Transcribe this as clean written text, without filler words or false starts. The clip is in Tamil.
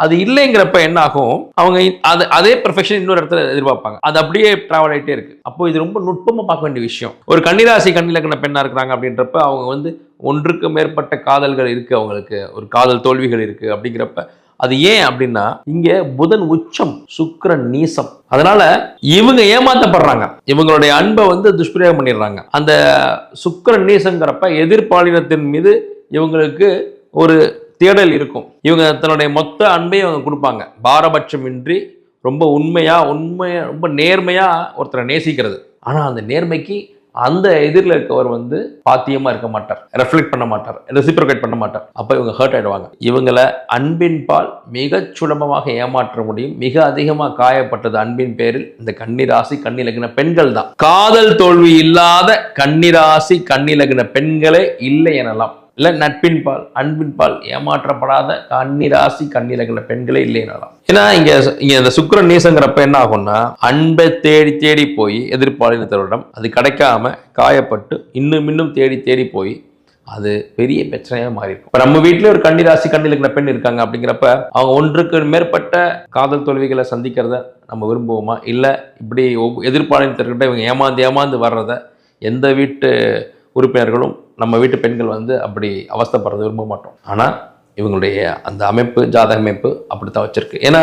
அது இல்லைங்கிறப்ப என்ன ஆகும், அவங்க அதே பெர்ஃபெக்ஷன் இன்னொரு இடத்துல எதிர்பார்ப்பாங்க. அது அப்படியே டிராவல் ஆகிட்டே இருக்கு. அப்போ இது ரொம்ப நுட்பமாக பார்க்க வேண்டிய விஷயம். ஒரு கன்னிராசி கன்னிலக்கண பெண்ணா இருக்கிறாங்க அப்படின்றப்ப அவங்க வந்து ஒன்றுக்கு மேற்பட்ட காதல்கள் இருக்கு, அவங்களுக்கு ஒரு காதல் தோல்விகள் இருக்கு அப்படிங்கிறப்ப அது ஏன் அப்படின்னா இங்க புதன் உச்சம், சுக்கிரன் நீசம். அதனால இவங்க ஏமாத்தப்படுறாங்க, இவங்களுடைய அன்பை வந்து துஷ்பிரயோகம் பண்ணிடுறாங்க. அந்த சுக்கிரன் நீசங்கிறப்ப எதிர்பாலினத்தின் மீது இவங்களுக்கு ஒரு தேடல் இருக்கும். இவங்க தன்னுடைய மொத்த அன்பையும் அவங்க கொடுப்பாங்க, பாரபட்சமின்றி ரொம்ப ரொம்ப நேர்மையா ஒருத்தரை நேசிக்கிறது. ஆனா அந்த நேர்மைக்கு அந்த எதிரில் இருக்கவர் வந்து பாத்தியமா இருக்க மாட்டார், ரெஃப்ளெக்ட் பண்ண மாட்டார், ரெசிப்ரோகேட் பண்ண மாட்டார். அப்ப இவங்க ஹர்ட் ஆயிடுவாங்க. இவங்களை அன்பின் பால் மிக சுலபமாக ஏமாற்ற முடியும். மிக அதிகமாக காயப்பட்டது அன்பின் பேரில் இந்த கன்னிராசி கன்னிலக்ன பெண்கள் தான். காதல் தோல்வி இல்லாத கன்னிராசி கன்னிலக்ன பெண்களே இல்லை எனலாம். இல்ல நட்பின் பால் அன்பின் பால் ஏமாற்றப்படாத கன்னிராசி கன்னிலக்ன பெண்களே இல்லை எனலாம். ஏன்னா இங்க இந்த சுக்கிரன் நீசங்கிறப்ப என்ன ஆகும்னா, அன்பை தேடி தேடி போய் எதிர்பாலினத்தவரிடம் அது கிடைக்காம காயப்பட்டு இன்னும் தேடி தேடி போய் அது பெரிய பிரச்சனையா மாறி இருக்கும். இப்ப நம்ம வீட்டுல ஒரு கன்னிராசி கன்னிலக்ன பெண் இருக்காங்க அப்படிங்கிறப்ப அவங்க ஒன்றுக்கு மேற்பட்ட காதல் தோல்விகளை சந்திக்கிறத நம்ம விரும்புவோமா? இல்ல இப்படி எதிர்பாலினத்திற்கிட்ட இவங்க ஏமாந்து வர்றத எந்த வீட்டு உறுப்பினர்களும் நம்ம வீட்டு பெண்கள் வந்து அப்படி அவஸ்தைப்படுறது விரும்ப மாட்டோம். ஆனால் இவங்களுடைய அந்த அமைப்பு, ஜாதக அமைப்பு அப்படித்தான் வச்சிருக்கு. ஏன்னா